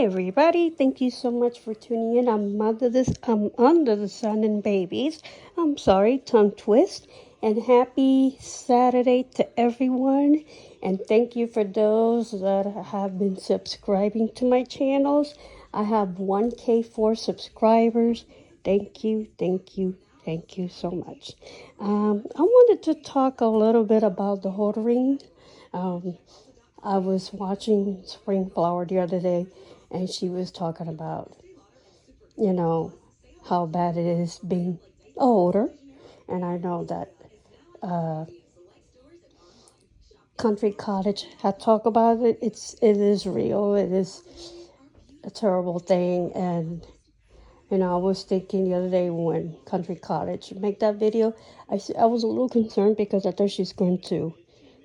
everybody, thank you so much for tuning in. I'm under the sun and babies. I'm sorry, tongue twist. And happy Saturday to everyone. And thank you for those that have been subscribing to my channels. I have 1K4 subscribers. Thank you, thank you, thank you so much. I wanted to talk a little bit about the hoarding. I was watching Spring Flower the other day, and she was talking about, how bad it is being a hoarder. And I know that Country Cottage had talked about it. It is real. It is a terrible thing. And I was thinking the other day when Country Cottage make that video, I was a little concerned because I thought she's going to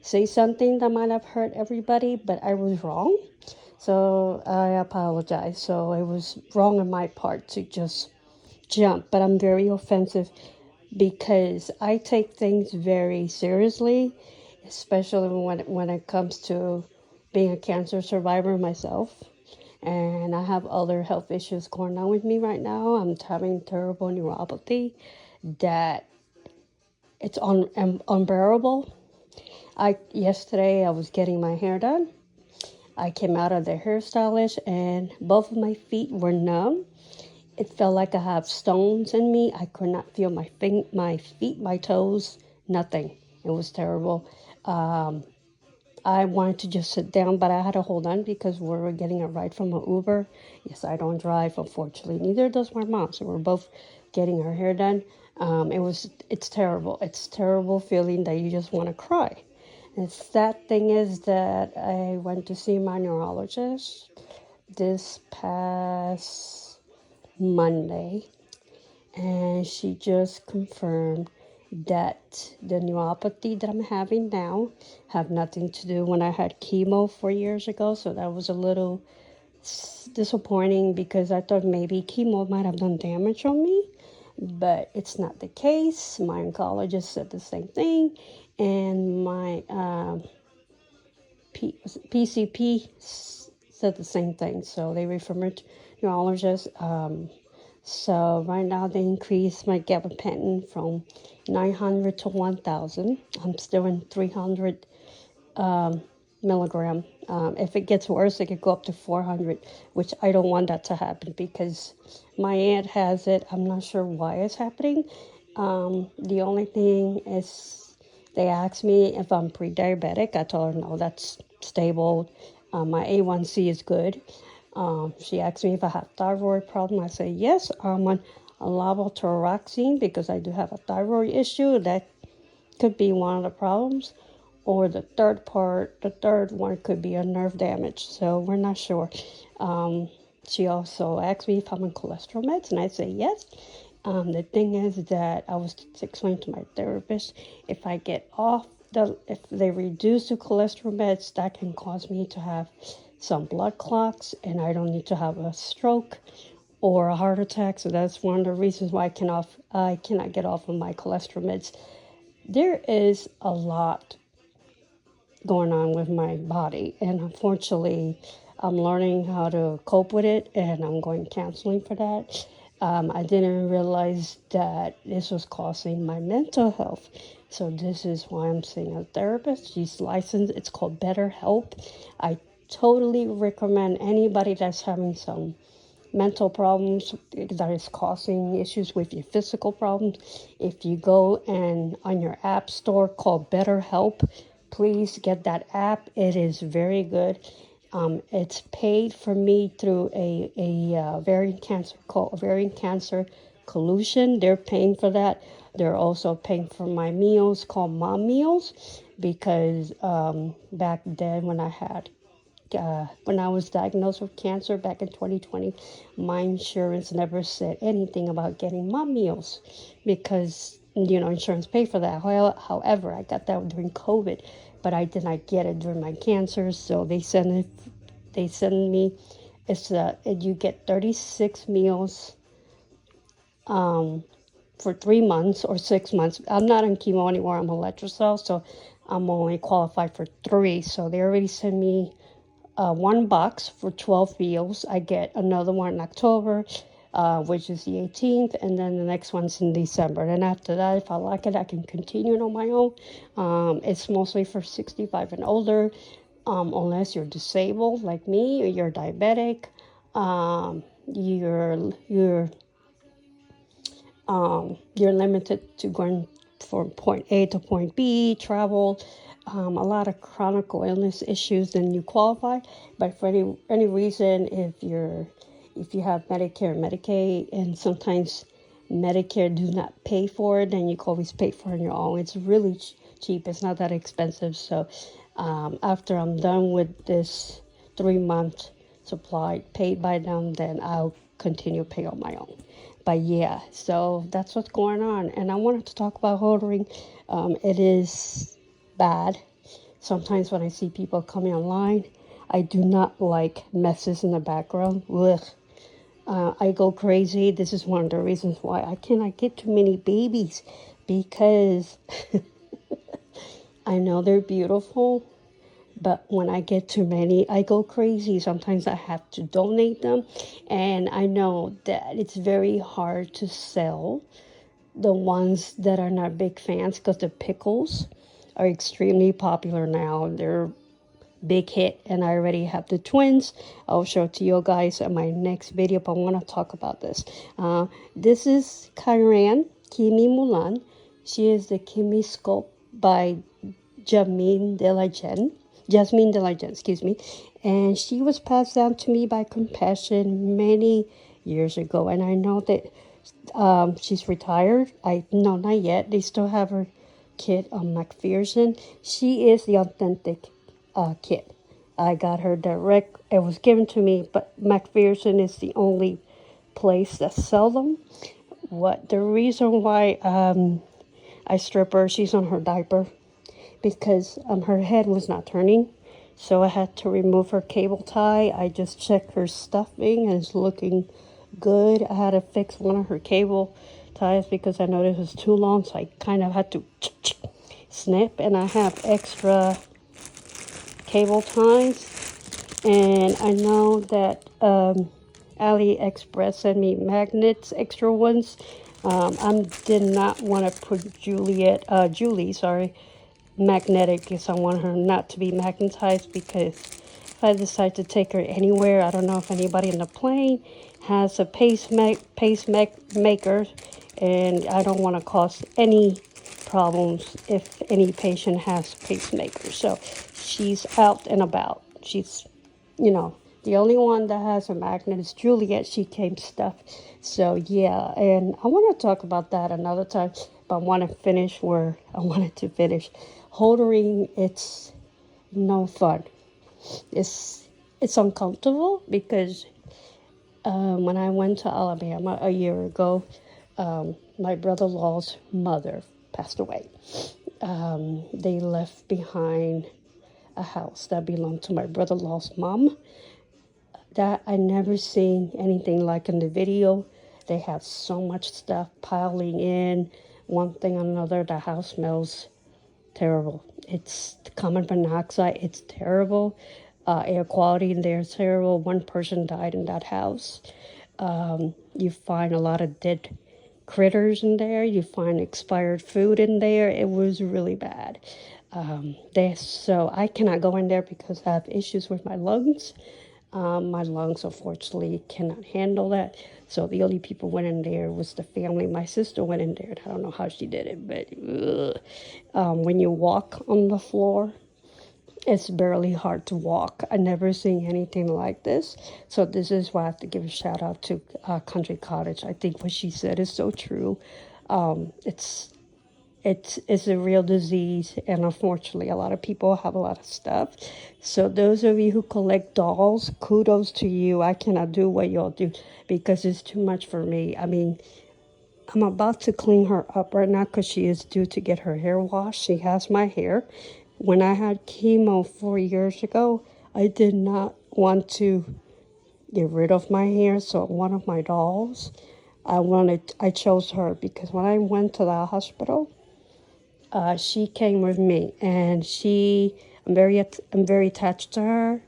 say something that might have hurt everybody, but I was wrong. So I apologize. So it was wrong on my part to just jump, but I'm very offensive because I take things very seriously, especially when it comes to being a cancer survivor myself. And I have other health issues going on with me right now. I'm having terrible neuropathy that it's unbearable. Yesterday I was getting my hair done. I came out of the hairstylist and both of my feet were numb. It felt like I have stones in me. I could not feel my feet, my toes, nothing. It was terrible. I wanted to just sit down, but I had to hold on because we were getting a ride from an Uber. Yes, I don't drive, unfortunately. Neither does my mom. So we're both getting our hair done. It's terrible. It's terrible feeling that you just want to cry. And the sad thing is that I went to see my neurologist this past Monday, and she just confirmed that the neuropathy that I'm having now have nothing to do when I had chemo 4 years ago. So that was a little disappointing because I thought maybe chemo might have done damage on me, but it's not the case. My oncologist said the same thing, and my PCP said the same thing. So they referred me to neurologist. So right now they increased my gabapentin from 900 to 1,000. I'm still in 300 milligram. If it gets worse, it could go up to 400, which I don't want that to happen because my aunt has it. I'm not sure why it's happening. The only thing is they asked me if I'm pre-diabetic. I told her, no, that's stable. My A1C is good. She asked me if I have thyroid problem. I say yes. I'm on a levothyroxine because I do have a thyroid issue. That could be one of the problems. Or the third one could be a nerve damage. So we're not sure. She also asked me if I'm on cholesterol meds, and I say yes. The thing is that I was explaining to my therapist, if they reduce the cholesterol meds, that can cause me to have some blood clots, and I don't need to have a stroke or a heart attack. So that's one of the reasons why I cannot get off of my cholesterol meds. There is a lot going on with my body, and unfortunately, I'm learning how to cope with it, and I'm going counseling for that. I didn't realize that this was causing my mental health. So this is why I'm seeing a therapist. She's licensed. It's called BetterHelp. I totally recommend anybody that's having some mental problems that is causing issues with your physical problems. If you go and on your app store called BetterHelp, please get that app. It is very good. It's paid for me through a ovarian cancer collusion. They're paying for that. They're also paying for my meals called Mom Meals because back then when I was diagnosed with cancer back in 2020, my insurance never said anything about getting Mom Meals because insurance paid for that. However, I got that during COVID, but I did not get it during my cancer. So they send me. You get 36 meals for 3 months or 6 months. I'm not on chemo anymore. I'm on letrozole, so I'm only qualified for 3. So they already sent me one box for 12 meals. I get another one in October, which is the 18th, and then the next one's in December. And after that, if I like it, I can continue it on my own. It's mostly for 65 and older, unless you're disabled like me or you're diabetic. You're limited to going from point A to point B, travel, a lot of chronic illness issues, then you qualify. But for any reason, if you have Medicare and Medicaid, and sometimes Medicare do not pay for it, then you can always pay for it on your own. It's really cheap. It's not that expensive. So after I'm done with this 3-month supply paid by them, then I'll continue pay on my own. But yeah, so that's what's going on. And I wanted to talk about hoarding. It is bad. Sometimes when I see people coming online, I do not like messes in the background. Ugh. I go crazy. This is one of the reasons why I cannot get too many babies, because I know they're beautiful, but when I get too many, I go crazy. Sometimes I have to donate them. And I know that it's very hard to sell the ones that are not big fans, because the pickles are extremely popular now. They're big hit, and I already have the twins. I'll show it to you guys in my next video, but I want to talk about this. This is Kairan Kimi Mulan. She is the Kimi Sculpt by Jasmine Delagen, excuse me. And she was passed down to me by Compassion many years ago. And I know that she's retired. No, not yet. They still have her kit on McPherson. She is the authentic kit. I got her direct. It was given to me, but McPherson is the only place that sell them. The reason why I strip her, she's on her diaper, because her head was not turning. So I had to remove her cable tie. I just checked her stuffing and it's looking good. I had to fix one of her cable ties because I noticed it was too long. So I kind of had to snip. And I have extra cable ties. And I know that AliExpress sent me magnets, extra ones. I did not want to put Julie, magnetic, because I want her not to be magnetized, because if I decide to take her anywhere, I don't know if anybody in the plane has a pacemaker, and I don't want to cause any problems if any patient has pacemaker. So she's out and about. She's, the only one that has a magnet is Juliet. She came stuffed. So yeah, and I want to talk about that another time, but I want to finish where I wanted to finish. Hoarding, it's no fun. It's uncomfortable, because when I went to Alabama a year ago, my brother-in-law's mother passed away. They left behind a house that belonged to my brother-in-law's mom, that I never seen anything like in the video. They have so much stuff piling in, one thing or another. The house smells terrible. It's carbon monoxide. It's terrible. Air quality in there is terrible. One person died in that house. You find a lot of dead critters in there. You find expired food in there. It was really bad. So I cannot go in there because I have issues with my lungs. My lungs, unfortunately, cannot handle that. So the only people went in there was the family. My sister went in there. I don't know how she did it, but when you walk on the floor, it's barely hard to walk. I never seen anything like this. So this is why I have to give a shout out to Country Cottage. I think what she said is so true. It's a real disease, and unfortunately a lot of people have a lot of stuff. So those of you who collect dolls, kudos to you. I cannot do what y'all do, because it's too much for me. I mean, I'm about to clean her up right now because she is due to get her hair washed. She has my hair. When I had chemo 4 years ago, I did not want to get rid of my hair. So one of my dolls, I chose her, because when I went to the hospital, she came with me, and I'm very attached to her.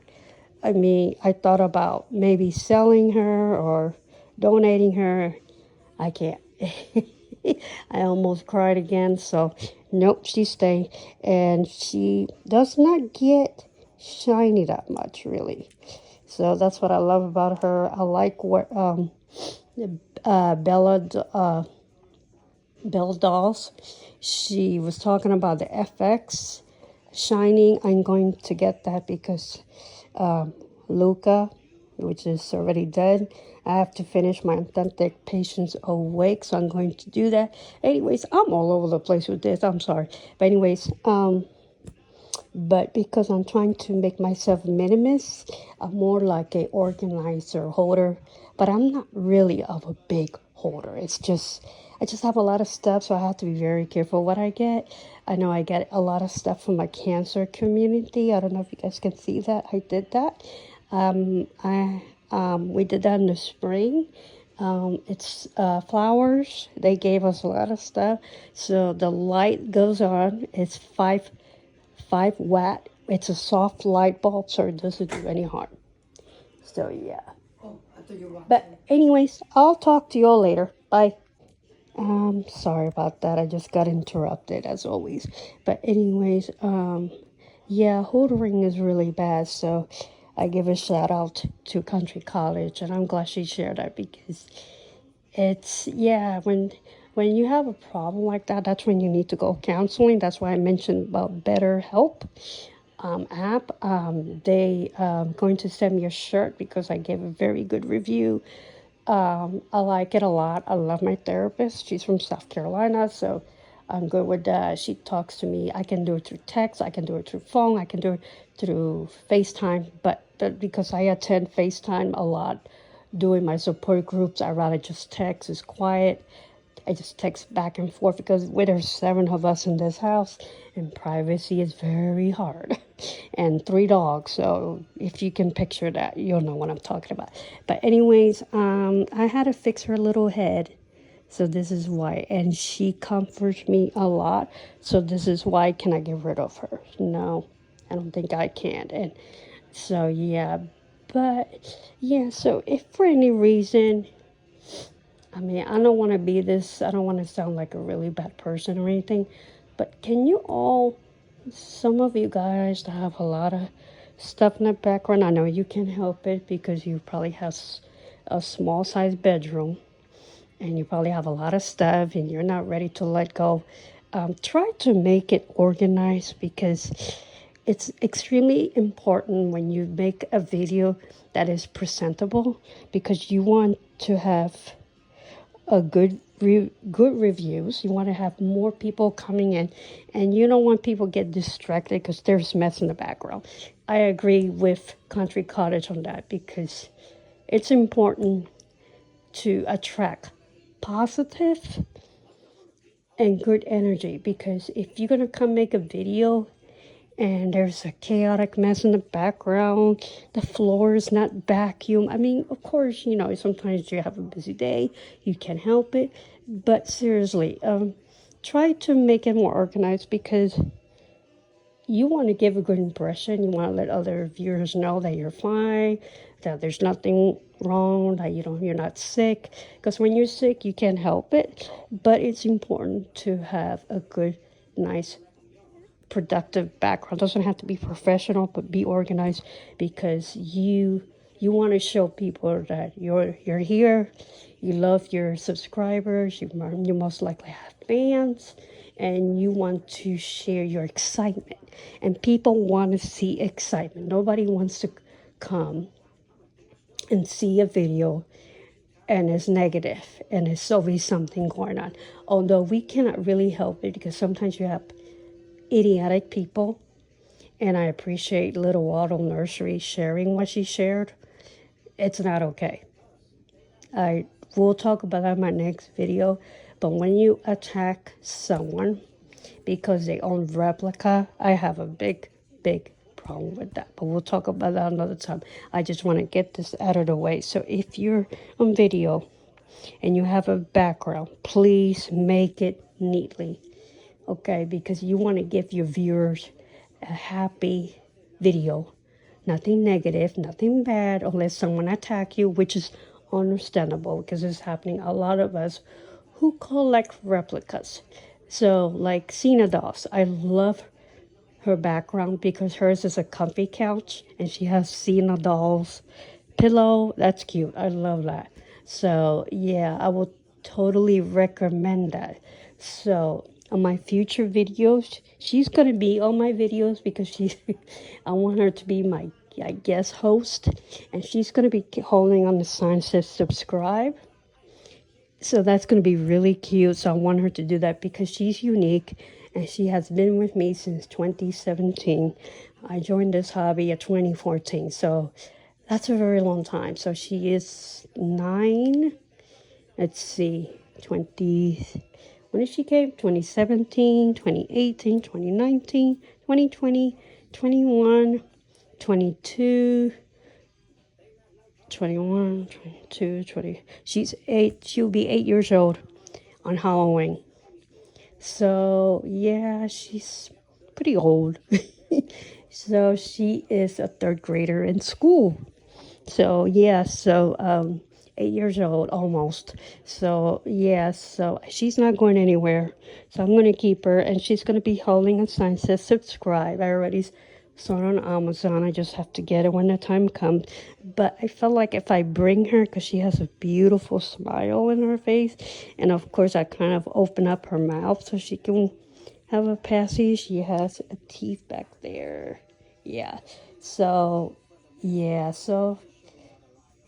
I mean, I thought about maybe selling her or donating her. I can't. I almost cried again. So, nope, she's staying. And she does not get shiny that much, really. So that's what I love about her. I like what Bella Belle dolls. She was talking about the FX shining. I'm going to get that because Luca, which is already dead, I have to finish my Authentic Patients Awake, so I'm going to do that. Anyways, I'm all over the place with this. I'm sorry. But anyways, but because I'm trying to make myself minimalist, I'm more like a organizer holder, but I'm not really of a big holder. It's just I just have a lot of stuff, so I have to be very careful what I get. I know I get a lot of stuff from my cancer community. I don't know if you guys can see that. I did that. I We did that in the spring. It's flowers. They gave us a lot of stuff. So the light goes on. It's 5 watt. It's a soft light bulb, so it doesn't do any harm. So yeah. Oh, I thought you were watching. But anyways, I'll talk to you all later. Bye. Sorry about that. I just got interrupted as always. But anyways, yeah, hoarding is really bad. So I give a shout out to Country College, and I'm glad she shared that because it's yeah, when you have a problem like that, that's when you need to go counseling. That's why I mentioned about BetterHelp app. They going to send me a shirt because I gave a very good review. I like it a lot. I love my therapist. She's from South Carolina, so I'm good with that. She talks to me. I can do it through text. I can do it through phone. I can do it through FaceTime. But because I attend FaceTime a lot doing my support groups, I rather just text. It's quiet. I just text back and forth because there's 7 of us in this house and privacy is very hard. And 3 dogs. So if you can picture that, you'll know what I'm talking about. But anyways, I had to fix her little head. So this is why. And she comforts me a lot. So this is why. Can I get rid of her? No, I don't think I can. And so, yeah. But yeah, so if for any reason, I mean, I don't want to be this, I don't want to sound like a really bad person or anything, but can you all, some of you guys that have a lot of stuff in the background, I know you can help it because you probably have a small size bedroom and you probably have a lot of stuff and you're not ready to let go. Try to make it organized because it's extremely important when you make a video that is presentable because you want to have a good reviews. You want to have more people coming in, and you don't want people get distracted because there's mess in the background. I agree with Country Cottage on that because it's important to attract positive and good energy because if you're gonna come make a video and there's a chaotic mess in the background. The floor is not vacuumed. I mean, of course, you know, sometimes you have a busy day, you can't help it. But seriously, try to make it more organized because you want to give a good impression. You want to let other viewers know that you're fine, that there's nothing wrong, that you're not sick. Because when you're sick, you can't help it. But it's important to have a good, nice productive background. Doesn't have to be professional, but be organized because you want to show people that you're here. You love your subscribers. You most likely have fans, and you want to share your excitement. And people want to see excitement. Nobody wants to come and see a video and it's negative and it's always something going on. Although we cannot really help it because sometimes you have idiotic people, and I appreciate Little Waddle Nursery sharing what she shared. It's not okay. I will talk about that in my next video, but when you attack someone because they own replica, I have a big problem with that, but we'll talk about that another time. I just want to get this out of the way. So if you're on video and you have a background, please make it neatly. Okay, because you want to give your viewers a happy video, Nothing negative, nothing bad, unless someone attack you, which is understandable because it's happening. A lot of us who collect replicas. So like Cena dolls, I love her background because hers is a comfy couch and she has Cena dolls pillow. That's cute. I love that. So yeah, I will totally recommend that. So on my future videos, she's gonna be on my videos because she's I want her to be my, I guess, host, and she's gonna be holding on the sign that says subscribe. So that's going to be really cute. So I want her to do that because she's unique and she has been with me since 2017. I joined this hobby at 2014. So that's a very long time. So she is 9. Let's see, 20. When did she came? 2017, 2018, 2019, 2020, 21, 22. 21, 22, 20. She's 8. She'll be 8 years old on Halloween. So, yeah, she's pretty old. So, she is a third grader in school. So, yeah, so 8 years old almost. So, yeah, so she's not going anywhere. So, I'm going to keep her, and she's going to be holding a sign that says subscribe. I already saw it on Amazon. I just have to get it when the time comes. But I felt like if I bring her, because she has a beautiful smile in her face, and of course, I kind of open up her mouth so she can have a passage. She has a teeth back there. Yeah. So, yeah, so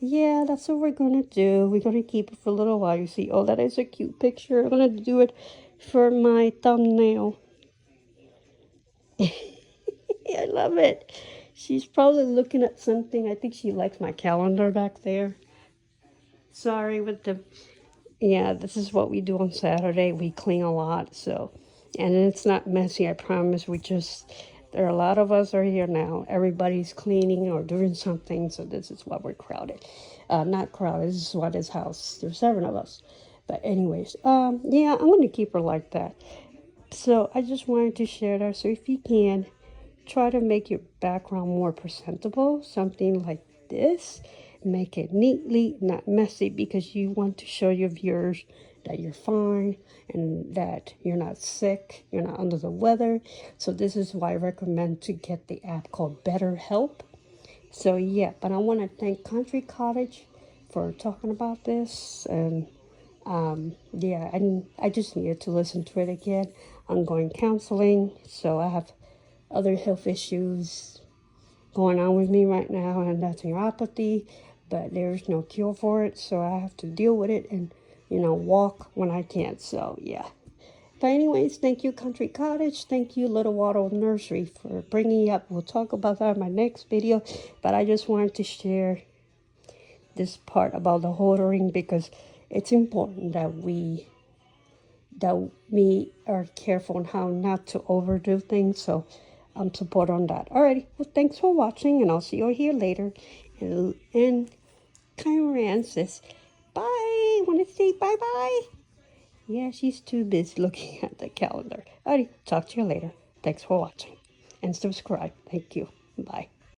yeah, that's what we're gonna do. We're gonna keep it for a little while. You see, oh, that is a cute picture. I'm gonna do it for my thumbnail. I love it. She's probably looking at something. I think she likes my calendar back there. Sorry with the, yeah, this is what we do on Saturday. We clean a lot, so, and it's not messy, I promise. We just, there are a lot of us are here now. Everybody's cleaning or doing something, so this is why we're crowded. Not crowded, this is why this house, there's 7 of us. But anyways, yeah, I'm going to keep her like that. So I just wanted to share that. So if you can, try to make your background more presentable, something like this. Make it neatly, not messy, because you want to show your viewers that you're fine and that you're not sick, you're not under the weather. So this is why I recommend to get the app called BetterHelp. So yeah, but I want to thank Country Cottage for talking about this, and yeah, I just needed to listen to it again. I'm going counseling, so I have other health issues going on with me right now, and that's neuropathy, but there's no cure for it, so I have to deal with it and, walk when I can. So, yeah. But anyways, thank you, Country Cottage. Thank you, Little Water Nursery, for bringing up. We'll talk about that in my next video, but I just wanted to share this part about the hoarding because it's important that we are careful on how not to overdo things. So support on that. Alrighty. Well, thanks for watching, and I'll see you here later. And Kyran says, bye. Want to say bye-bye? Yeah, she's too busy looking at the calendar. Alrighty. Talk to you later. Thanks for watching. And subscribe. Thank you. Bye.